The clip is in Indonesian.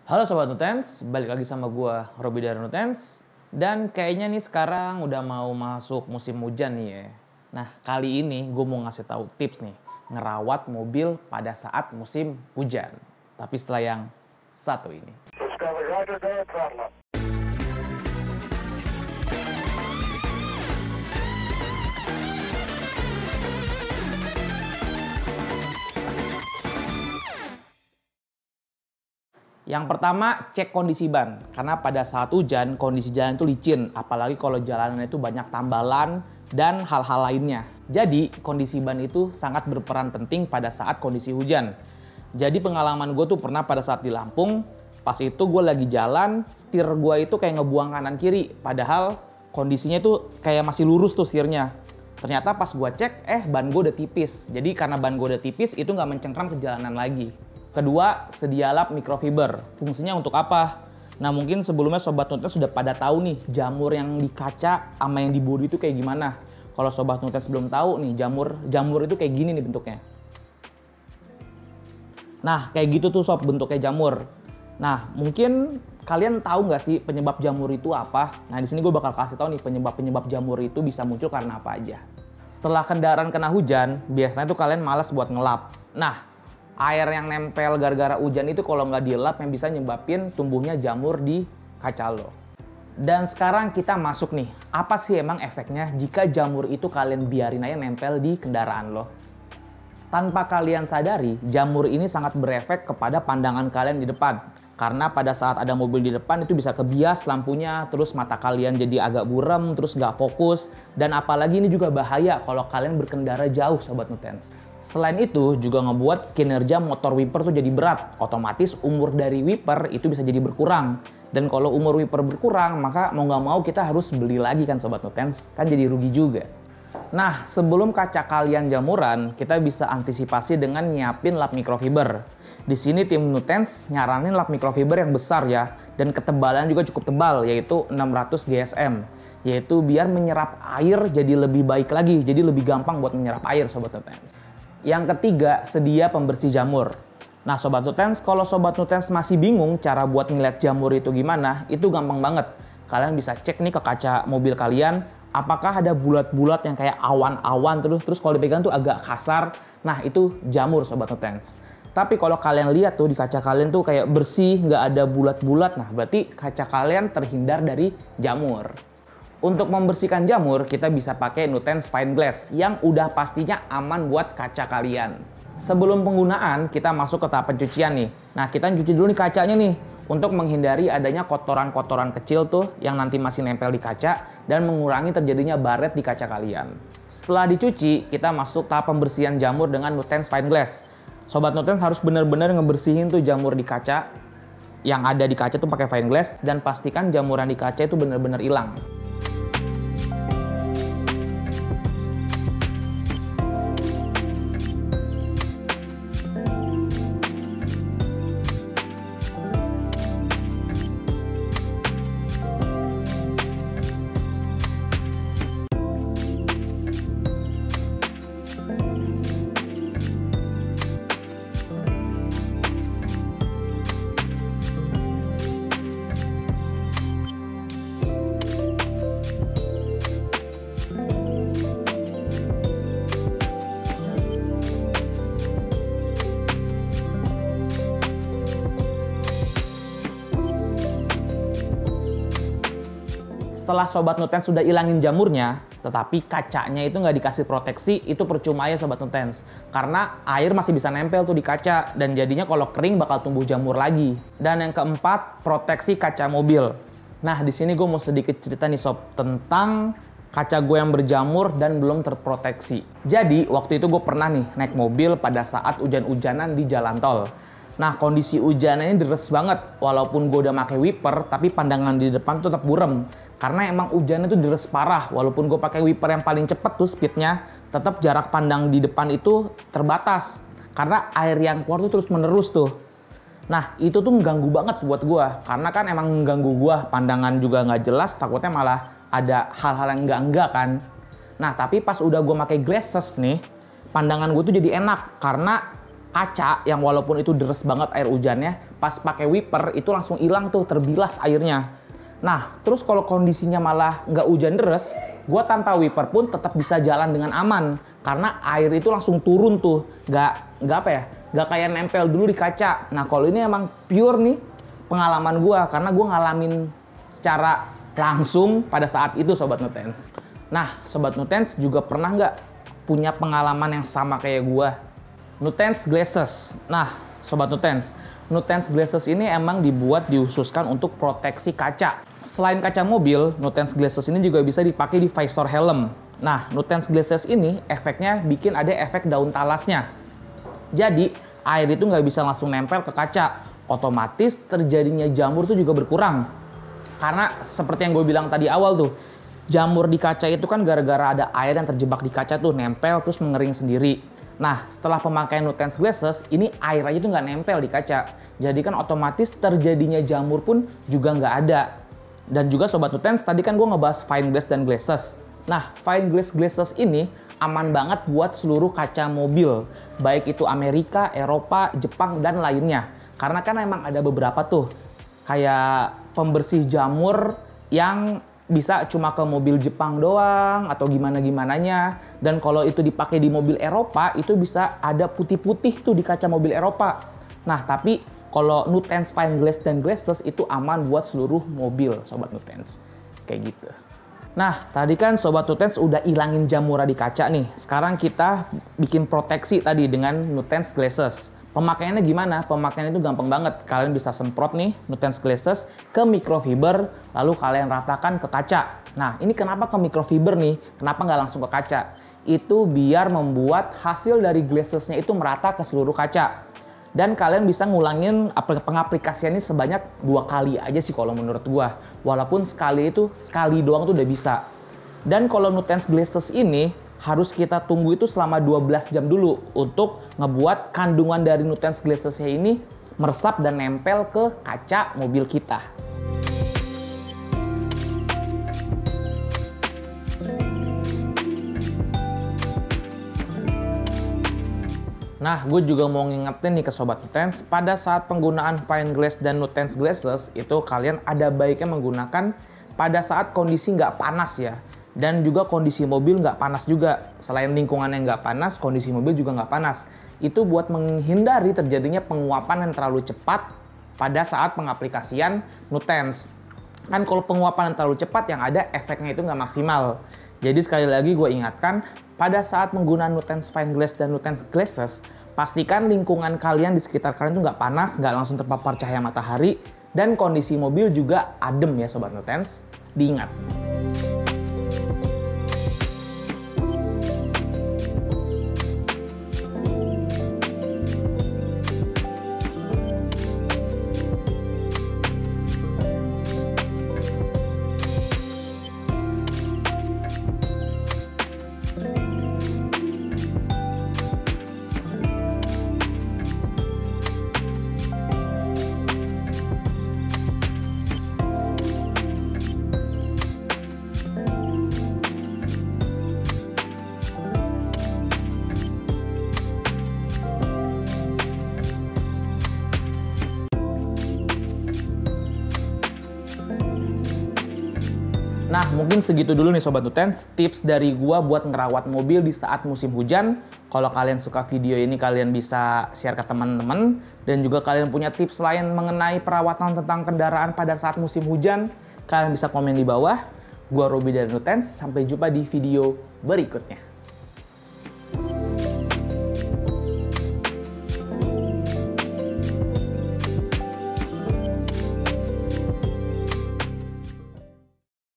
Halo Sobat Nutens, balik lagi sama gua Robi dari Nutens. Dan kayaknya nih sekarang udah mau masuk musim hujan nih ya. Nah kali ini gue mau ngasih tahu tips nih ngerawat mobil pada saat musim hujan. Tapi setelah yang satu ini. Yang pertama, cek kondisi ban. Karena pada saat hujan, kondisi jalan itu licin. Apalagi kalau jalannya itu banyak tambalan dan hal-hal lainnya. Jadi, kondisi ban itu sangat berperan penting pada saat kondisi hujan. Jadi, pengalaman gue tuh pernah pada saat di Lampung, pas itu gue lagi jalan, setir gue itu kayak ngebuang kanan kiri. Padahal kondisinya itu kayak masih lurus tuh setirnya. Ternyata pas gue cek, ban gue udah tipis. Jadi, karena ban gue udah tipis, itu nggak mencengkram ke jalanan lagi. Kedua, sedia lap mikrofiber. Fungsinya untuk apa? Nah mungkin sebelumnya Sobat Nutens sudah pada tahu nih jamur yang di kaca sama yang di bodi itu kayak gimana. Kalau Sobat Nutens belum tahu nih jamur itu kayak gini nih bentuknya. Nah kayak gitu tuh sob bentuknya jamur. Nah mungkin kalian tahu nggak sih penyebab jamur itu apa? Nah di sini gue bakal kasih tahu nih penyebab jamur itu bisa muncul karena apa aja. Setelah kendaraan kena hujan, biasanya tuh kalian malas buat ngelap. Nah air yang nempel gara-gara hujan itu kalau nggak dilap yang bisa nyebabin tumbuhnya jamur di kaca lo. Dan sekarang kita masuk nih, apa sih emang efeknya jika jamur itu kalian biarin aja nempel di kendaraan lo? Tanpa kalian sadari, jamur ini sangat berefek kepada pandangan kalian di depan. Karena pada saat ada mobil di depan itu bisa kebias lampunya, terus mata kalian jadi agak buram, terus nggak fokus. Dan apalagi ini juga bahaya kalau kalian berkendara jauh Sobat Nutens. Selain itu juga ngebuat kinerja motor wiper tuh jadi berat. Otomatis umur dari wiper itu bisa jadi berkurang. Dan kalau umur wiper berkurang maka mau nggak mau kita harus beli lagi kan Sobat Nutens. Kan jadi rugi juga. Nah sebelum kaca kalian jamuran kita bisa antisipasi dengan nyiapin lap mikrofiber. Di sini tim Nutens nyaranin lap mikrofiber yang besar ya. Dan ketebalan juga cukup tebal yaitu 600 GSM. Yaitu biar menyerap air jadi lebih baik lagi. Jadi lebih gampang buat menyerap air Sobat Nutens. Yang ketiga, sedia pembersih jamur. Nah Sobat Nutens, kalau Sobat Nutens masih bingung cara buat ngeliat jamur itu gimana, itu gampang banget. Kalian bisa cek nih ke kaca mobil kalian, apakah ada bulat-bulat yang kayak awan-awan terus kalau dipegang tuh agak kasar. Nah itu jamur Sobat Nutens. Tapi kalau kalian lihat tuh di kaca kalian tuh kayak bersih, nggak ada bulat-bulat, nah berarti kaca kalian terhindar dari jamur. Untuk membersihkan jamur, kita bisa pakai Nutens Fine Glass yang udah pastinya aman buat kaca kalian. Sebelum penggunaan, kita masuk ke tahap pencucian nih. Nah, kita cuci dulu nih kacanya nih untuk menghindari adanya kotoran-kotoran kecil tuh yang nanti masih nempel di kaca dan mengurangi terjadinya baret di kaca kalian. Setelah dicuci, kita masuk tahap pembersihan jamur dengan Nutens Fine Glass. Sobat Nutens harus benar-benar ngebersihin tuh jamur di kaca yang ada di kaca tuh pakai Fine Glass dan pastikan jamuran di kaca itu benar-benar hilang. Setelah Sobat Nutens sudah ilangin jamurnya, tetapi kacanya itu nggak dikasih proteksi, itu percuma ya Sobat Nutens. Karena air masih bisa nempel tuh di kaca, dan jadinya kalau kering bakal tumbuh jamur lagi. Dan yang keempat, proteksi kaca mobil. Nah, di sini gue mau sedikit cerita nih Sob, tentang kaca gue yang berjamur dan belum terproteksi. Jadi, waktu itu gue pernah nih naik mobil pada saat hujan-hujanan di jalan tol. Nah, kondisi hujannya ini deres banget. Walaupun gue udah pakai wiper, tapi pandangan di depan tuh tetap buram. Karena emang hujannya tuh deres parah. Walaupun gue pakai wiper yang paling cepet tuh speednya, tetap jarak pandang di depan itu terbatas. Karena air yang keluar tuh terus menerus tuh. Nah, itu tuh mengganggu banget buat gue. Karena kan emang mengganggu gue. Pandangan juga nggak jelas, takutnya malah ada hal-hal yang enggak kan. Nah, tapi pas udah gue pakai glasses nih, pandangan gue tuh jadi enak. Karena kaca yang walaupun itu deres banget air hujannya, pas pakai wiper itu langsung hilang tuh, terbilas airnya. Nah, terus kalau kondisinya malah nggak hujan deras, gue tanpa wiper pun tetap bisa jalan dengan aman. Karena air itu langsung turun tuh, nggak kayak nempel dulu di kaca. Nah, kalau ini emang pure nih pengalaman gue, karena gue ngalamin secara langsung pada saat itu Sobat Nutens. Nah, Sobat Nutens juga pernah nggak punya pengalaman yang sama kayak gue? Nutens Glasses. Nah, Sobat Nutens, Nutens Glasses ini emang dihususkan untuk proteksi kaca. Selain kaca mobil, Nutens Glasses ini juga bisa dipakai di visor helm. Nah, Nutens Glasses ini efeknya bikin ada efek daun talasnya. Jadi, air itu nggak bisa langsung nempel ke kaca. Otomatis terjadinya jamur itu juga berkurang. Karena seperti yang gue bilang tadi awal tuh, jamur di kaca itu kan gara-gara ada air yang terjebak di kaca tuh, nempel terus mengering sendiri. Nah, setelah pemakaian Nutens Glasses, ini air aja tuh nggak nempel di kaca. Jadi kan otomatis terjadinya jamur pun juga nggak ada. Dan juga Sobat Nutens, tadi kan gue ngebahas fine glass dan glasses. Nah, fine glass glasses ini aman banget buat seluruh kaca mobil. Baik itu Amerika, Eropa, Jepang, dan lainnya. Karena kan emang ada beberapa tuh, kayak pembersih jamur yang bisa cuma ke mobil Jepang doang atau gimana-gimananya. Dan kalau itu dipakai di mobil Eropa, itu bisa ada putih-putih tuh di kaca mobil Eropa. Nah, tapi kalau Nutens Fine Glass dan Glasses itu aman buat seluruh mobil, Sobat Nutens. Kayak gitu. Nah, tadi kan Sobat Nutens udah ilangin jamur di kaca nih. Sekarang kita bikin proteksi tadi dengan Nutens Glasses. Pemakaiannya gimana? Pemakaiannya itu gampang banget. Kalian bisa semprot nih Nutens Glasses ke microfiber, lalu kalian ratakan ke kaca. Nah, ini kenapa ke microfiber nih? Kenapa nggak langsung ke kaca? Itu biar membuat hasil dari glassesnya itu merata ke seluruh kaca. Dan kalian bisa ngulangin pengaplikasiannya sebanyak 2 kali aja sih kalau menurut gua. Walaupun sekali doang tuh udah bisa. Dan kalau Nutens Glasses ini harus kita tunggu itu selama 12 jam dulu untuk ngebuat kandungan dari Nutens Glasses ini meresap dan nempel ke kaca mobil kita. Nah, gue juga mau ngingetin nih ke Sobat Nutens, pada saat penggunaan Fine Glass dan Nutens Glasses itu kalian ada baiknya menggunakan pada saat kondisi nggak panas ya. Dan juga kondisi mobil nggak panas juga. Selain lingkungan yang nggak panas, kondisi mobil juga nggak panas. Itu buat menghindari terjadinya penguapan yang terlalu cepat pada saat pengaplikasian Nutens. Kan kalau penguapan yang terlalu cepat, yang ada efeknya itu nggak maksimal. Jadi sekali lagi gue ingatkan, pada saat menggunakan Nutens Fine Glass dan Nutens Glasses, pastikan lingkungan kalian di sekitar kalian itu nggak panas, nggak langsung terpapar cahaya matahari, dan kondisi mobil juga adem ya Sobat Nutens. Diingat. Nah, mungkin segitu dulu nih Sobat Nutens, tips dari gua buat ngerawat mobil di saat musim hujan. Kalau kalian suka video ini, kalian bisa share ke teman-teman. Dan juga kalian punya tips lain mengenai perawatan tentang kendaraan pada saat musim hujan, kalian bisa komen di bawah. Gua Robi dari Nutens, sampai jumpa di video berikutnya.